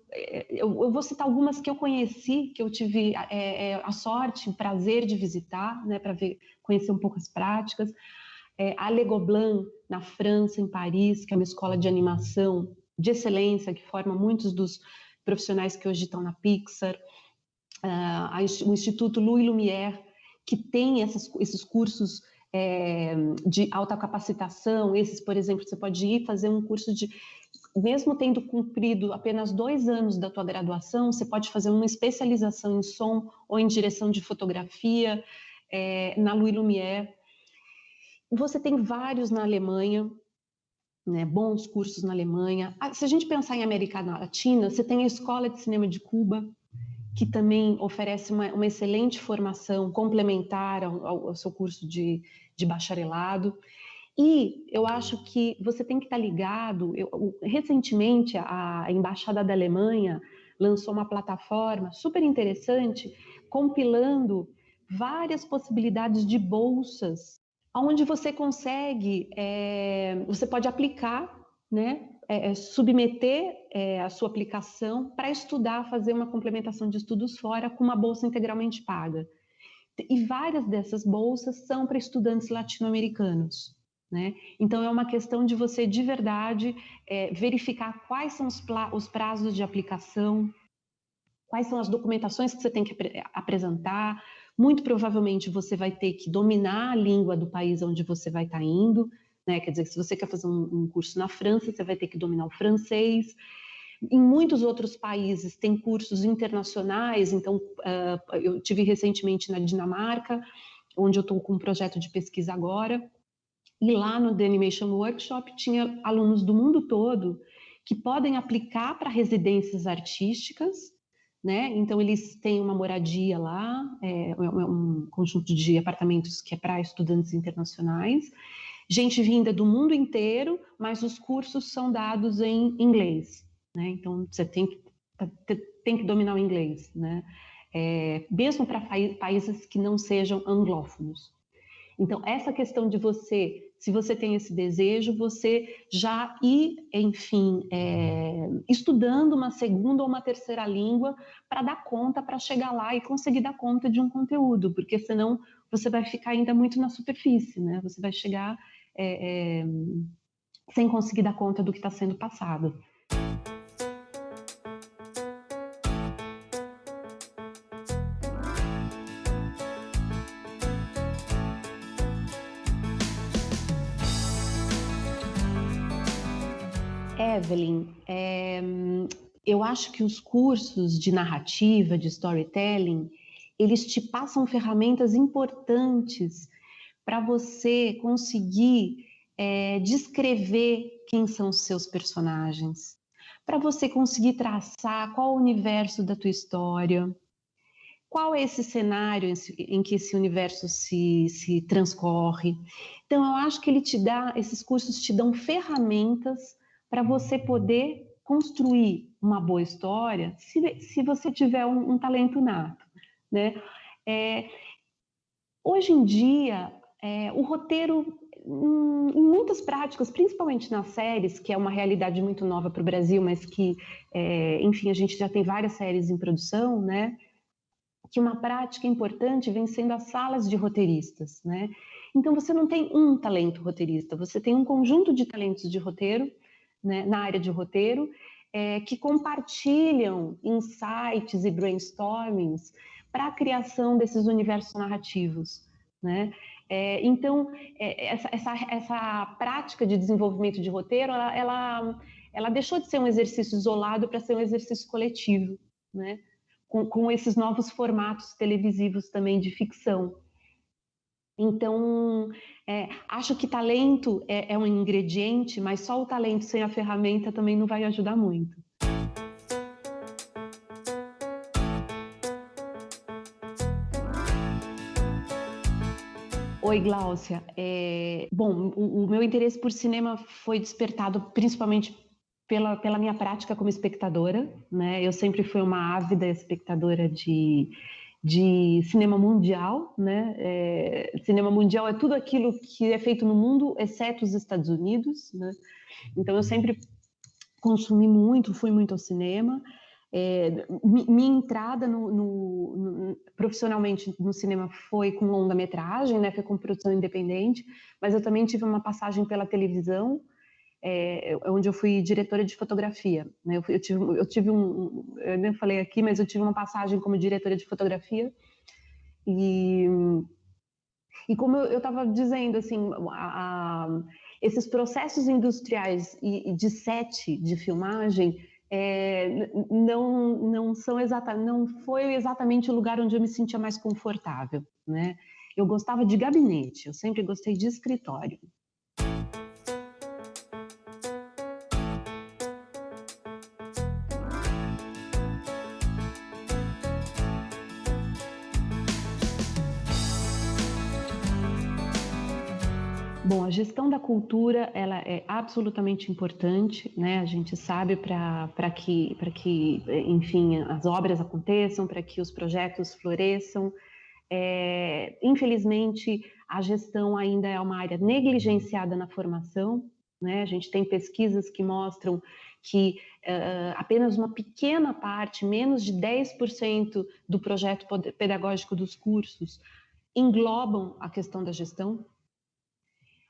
eu vou citar algumas que eu conheci, que eu tive a sorte, o prazer de visitar, né, para conhecer um pouco as práticas. A Le Gobelin, na França, em Paris, que é uma escola de animação de excelência, que forma muitos dos profissionais que hoje estão na Pixar. O Instituto Louis Lumière, que tem esses cursos de alta capacitação. Esses, por exemplo, você pode ir fazer um curso mesmo tendo cumprido apenas 2 anos da tua graduação, você pode fazer uma especialização em som ou em direção de fotografia na Louis Lumière. Você tem vários na Alemanha, né, bons cursos na Alemanha. Se a gente pensar em América Latina, você tem a Escola de Cinema de Cuba, que também oferece uma excelente formação complementar ao seu curso de bacharelado. E eu acho que você tem que estar ligado. Recentemente, a Embaixada da Alemanha lançou uma plataforma super interessante, compilando várias possibilidades de bolsas, onde você consegue, você pode aplicar, né? Submeter a sua aplicação para estudar, fazer uma complementação de estudos fora com uma bolsa integralmente paga. E várias dessas bolsas são para estudantes latino-americanos, né? Então é uma questão de você de verdade verificar quais são os prazos de aplicação, quais são as documentações que você tem que apresentar. Muito provavelmente você vai ter que dominar a língua do país onde você vai estar indo, né? Quer dizer, se você quer fazer um curso na França, você vai ter que dominar o francês. Em muitos outros países tem cursos internacionais, então eu tive recentemente na Dinamarca, onde eu estou com um projeto de pesquisa agora, e lá no The Animation Workshop tinha alunos do mundo todo que podem aplicar para residências artísticas, né? Então eles têm uma moradia lá, um conjunto de apartamentos que é para estudantes internacionais, gente vinda do mundo inteiro, mas os cursos são dados em inglês, né? Então você tem que dominar o inglês, né? Mesmo para países que não sejam anglófonos. Então essa questão de se você tem esse desejo, você já ir, enfim, estudando uma segunda ou uma terceira língua para dar conta, para chegar lá e conseguir dar conta de um conteúdo, porque senão você vai ficar ainda muito na superfície, né? Você vai chegar sem conseguir dar conta do que está sendo passado. Evelyn, eu acho que os cursos de narrativa, de storytelling, eles te passam ferramentas importantes para você conseguir descrever quem são os seus personagens, para você conseguir traçar qual o universo da tua história, qual é esse cenário em que esse universo se transcorre. Então, eu acho que esses cursos te dão ferramentas para você poder construir uma boa história, se você tiver um talento nato, né? Hoje em dia, o roteiro, em muitas práticas, principalmente nas séries, que é uma realidade muito nova para o Brasil, mas que, enfim, a gente já tem várias séries em produção, né? Que uma prática importante vem sendo as salas de roteiristas, né? Então, você não tem um talento roteirista, você tem um conjunto de talentos de roteiro, né, na área de roteiro, que compartilham insights e brainstormings para a criação desses universos narrativos, né? Então, essa prática de desenvolvimento de roteiro, ela deixou de ser um exercício isolado para ser um exercício coletivo, né? Com esses novos formatos televisivos também de ficção. Então, acho que talento é um ingrediente, mas só o talento sem a ferramenta também não vai ajudar muito. Oi, Gláucia. Bom, o meu interesse por cinema foi despertado principalmente pela minha prática como espectadora, né? Eu sempre fui uma ávida espectadora de cinema mundial, né? Cinema mundial é tudo aquilo que é feito no mundo, exceto os Estados Unidos, né? Então eu sempre consumi muito, fui muito ao cinema. Minha entrada profissionalmente no cinema foi com longa-metragem, né? Foi com produção independente, mas eu também tive uma passagem pela televisão, onde eu fui diretora de fotografia, né? Eu nem falei aqui, mas eu tive uma passagem como diretora de fotografia e como eu estava dizendo, assim, esses processos industriais e de set de filmagem não foi exatamente o lugar onde eu me sentia mais confortável, né? Eu gostava de gabinete, eu sempre gostei de escritório. Bom, a gestão da cultura, ela é absolutamente importante, né? A gente sabe para que, enfim, as obras aconteçam, para que os projetos floresçam. Infelizmente, a gestão ainda é uma área negligenciada na formação, né? A gente tem pesquisas que mostram que apenas uma pequena parte, menos de 10% do projeto pedagógico dos cursos englobam a questão da gestão.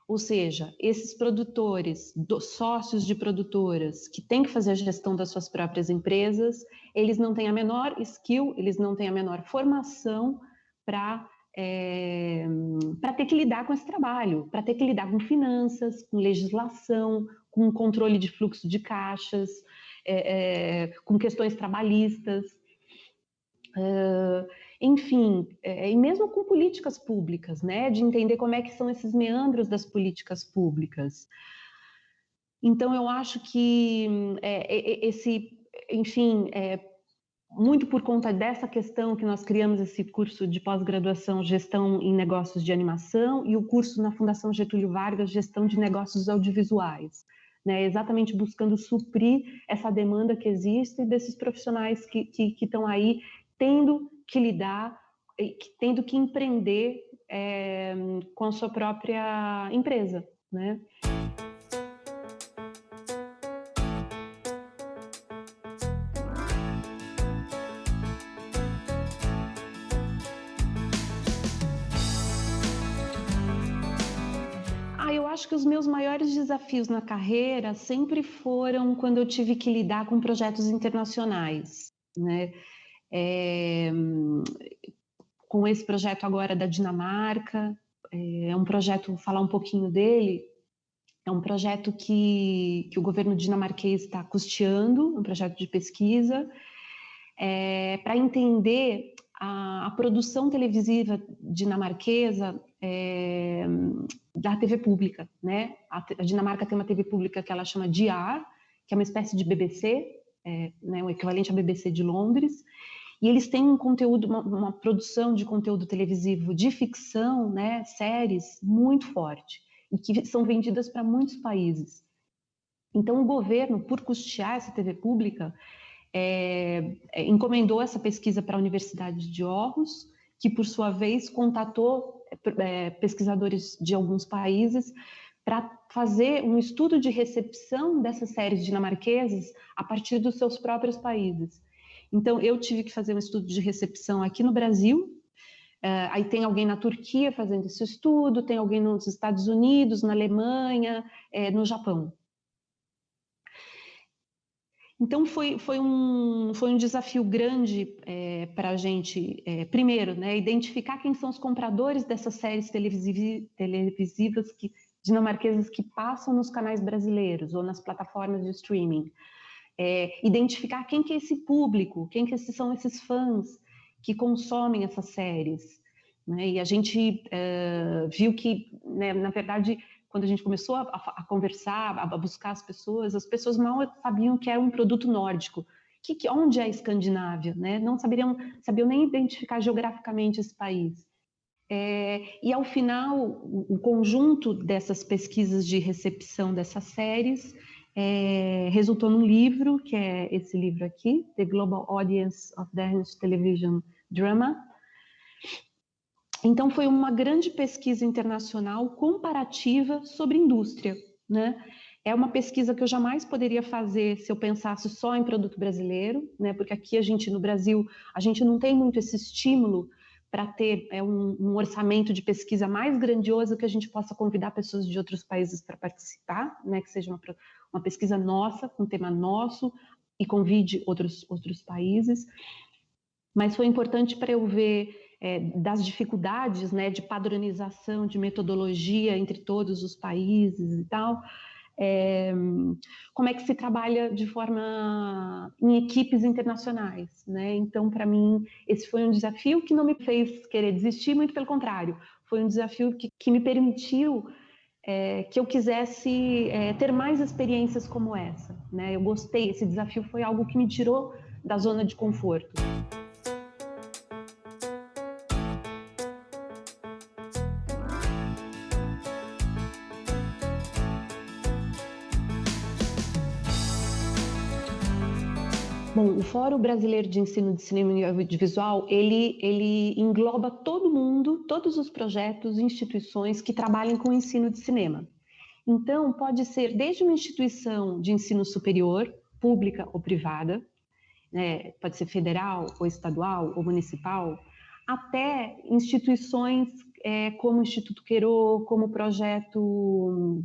Ou seja, esses produtores, sócios de produtoras que têm que fazer a gestão das suas próprias empresas, eles não têm a menor skill, eles não têm a menor formação para ter que lidar com esse trabalho, para ter que lidar com finanças, com legislação, com controle de fluxo de caixas, com questões trabalhistas. Enfim, e mesmo com políticas públicas, né, de entender como é que são esses meandros das políticas públicas. Então, eu acho que enfim, muito por conta dessa questão que nós criamos esse curso de pós-graduação Gestão em Negócios de Animação e o curso na Fundação Getúlio Vargas Gestão de Negócios Audiovisuais, né, exatamente buscando suprir essa demanda que existe desses profissionais que estão aí tendo que lidar, tendo que empreender com a sua própria empresa, né? Eu acho que os meus maiores desafios na carreira sempre foram quando eu tive que lidar com projetos internacionais, né? Com esse projeto agora da Dinamarca, é um projeto, vou falar um pouquinho dele, é um projeto que o governo dinamarquês está custeando, um projeto de pesquisa, para entender a produção televisiva dinamarquesa da TV pública, né? A Dinamarca tem uma TV pública que ela chama DR, que é uma espécie de BBC, né, o equivalente à BBC de Londres, E eles têm um conteúdo, uma produção de conteúdo televisivo de ficção, né, séries, muito forte, e que são vendidas para muitos países. Então, o governo, por custear essa TV pública, encomendou essa pesquisa para a Universidade de Aarhus, que, por sua vez, contatou pesquisadores de alguns países para fazer um estudo de recepção dessas séries dinamarquesas a partir dos seus próprios países. Então, eu tive que fazer um estudo de recepção aqui no Brasil, aí tem alguém na Turquia fazendo esse estudo, tem alguém nos Estados Unidos, na Alemanha, no Japão. Então, foi um desafio grande para a gente, primeiro, né, identificar quem são os compradores dessas séries televisivas dinamarquesas que passam nos canais brasileiros ou nas plataformas de streaming. Identificar quem que é esse público, quem que são esses fãs que consomem essas séries. Né? E a gente viu que, né, na verdade, quando a gente começou a conversar, a buscar as pessoas mal sabiam que era um produto nórdico. Onde é a Escandinávia? Né? Não sabiam nem identificar geograficamente esse país. E, ao final, o conjunto dessas pesquisas de recepção dessas séries resultou num livro, que é esse livro aqui, The Global Audience of Danish Television Drama. Então, foi uma grande pesquisa internacional comparativa sobre indústria, né? É uma pesquisa que eu jamais poderia fazer se eu pensasse só em produto brasileiro, né? Porque aqui no Brasil, a gente não tem muito esse estímulo para ter um orçamento de pesquisa mais grandioso que a gente possa convidar pessoas de outros países para participar, né? Que seja uma pesquisa nossa, com tema nosso, e convide outros países. Mas foi importante para eu ver das dificuldades, né, de padronização, de metodologia entre todos os países e tal, como é que se trabalha de forma em equipes internacionais, né? Então, para mim, esse foi um desafio que não me fez querer desistir, muito pelo contrário, foi um desafio que me permitiu que eu quisesse ter mais experiências como essa, né? Eu gostei, esse desafio foi algo que me tirou da zona de conforto. Bom, o Fórum Brasileiro de Ensino de Cinema e Audiovisual, ele engloba todo mundo, todos os projetos e instituições que trabalham com o ensino de cinema. Então, pode ser desde uma instituição de ensino superior, pública ou privada, né, pode ser federal ou estadual ou municipal, até instituições como o Instituto Querô, como o Projeto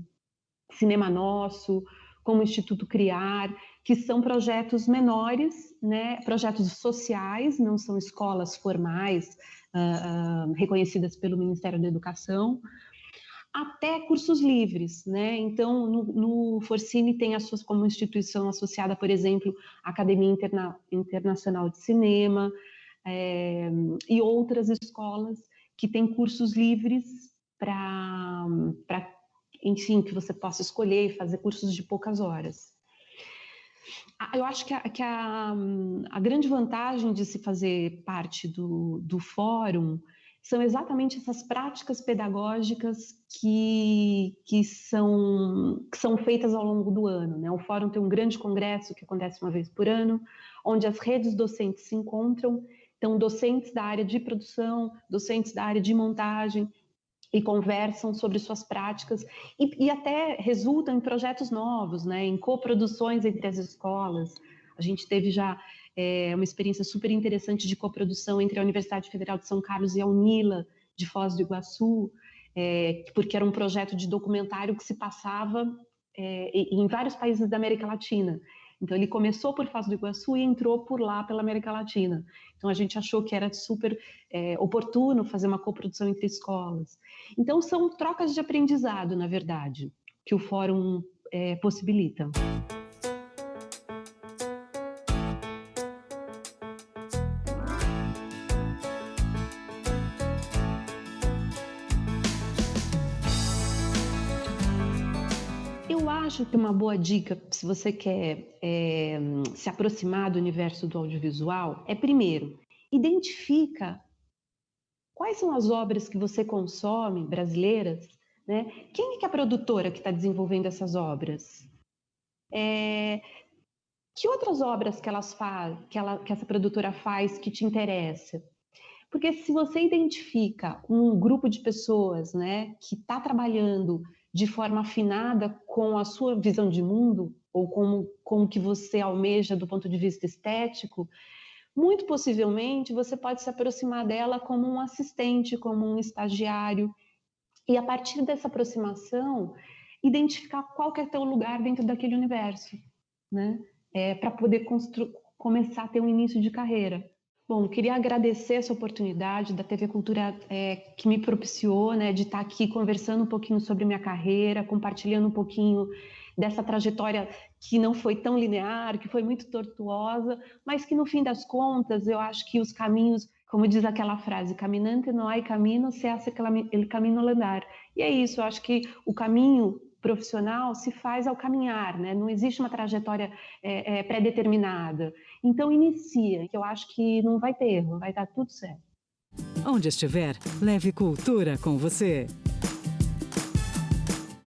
Cinema Nosso, como o Instituto Criar, que são projetos menores, né, projetos sociais, não são escolas formais reconhecidas pelo Ministério da Educação, até cursos livres, né? Então, no Forcine tem como instituição associada, por exemplo, a Academia Internacional de Cinema e outras escolas que têm cursos livres para enfim, que você possa escolher e fazer cursos de poucas horas. Eu acho que a grande vantagem de se fazer parte do fórum são exatamente essas práticas pedagógicas que são feitas ao longo do ano, né? O fórum tem um grande congresso que acontece uma vez por ano, onde as redes docentes se encontram, então docentes da área de produção, docentes da área de montagem, e conversam sobre suas práticas e até resultam em projetos novos, né, em coproduções entre as escolas. A gente teve já uma experiência super interessante de coprodução entre a Universidade Federal de São Carlos e a UNILA, de Foz do Iguaçu, porque era um projeto de documentário que se passava em vários países da América Latina. Então, ele começou por Foz do Iguaçu e entrou por lá pela América Latina. Então, a gente achou que era super oportuno fazer uma coprodução entre escolas. Então, são trocas de aprendizado, na verdade, que o fórum possibilita. Eu acho que uma boa dica, se você quer se aproximar do universo do audiovisual, primeiro, Identifica quais são as obras que você consome, brasileiras, né? Quem é que é a produtora que está desenvolvendo essas obras? Que outras obras que elas fazem, que essa produtora faz que te interessa? Porque se você identifica um grupo de pessoas, né, que está trabalhando de forma afinada com a sua visão de mundo, ou com o que você almeja do ponto de vista estético, muito possivelmente você pode se aproximar dela como um assistente, como um estagiário, e a partir dessa aproximação, identificar qual que é teu lugar dentro daquele universo, né? Para poder começar a ter um início de carreira. Bom, queria agradecer essa oportunidade da TV Cultura que me propiciou, né, de estar aqui conversando um pouquinho sobre minha carreira, compartilhando um pouquinho dessa trajetória que não foi tão linear, que foi muito tortuosa, mas que no fim das contas eu acho que os caminhos, como diz aquela frase, caminante não hay camino, se hace el camino al andar. E é isso, eu acho que o caminho profissional se faz ao caminhar, né? Não existe uma trajetória pré-determinada. Então inicia, que eu acho que não vai ter erro, vai dar tudo certo. Onde estiver, leve cultura com você.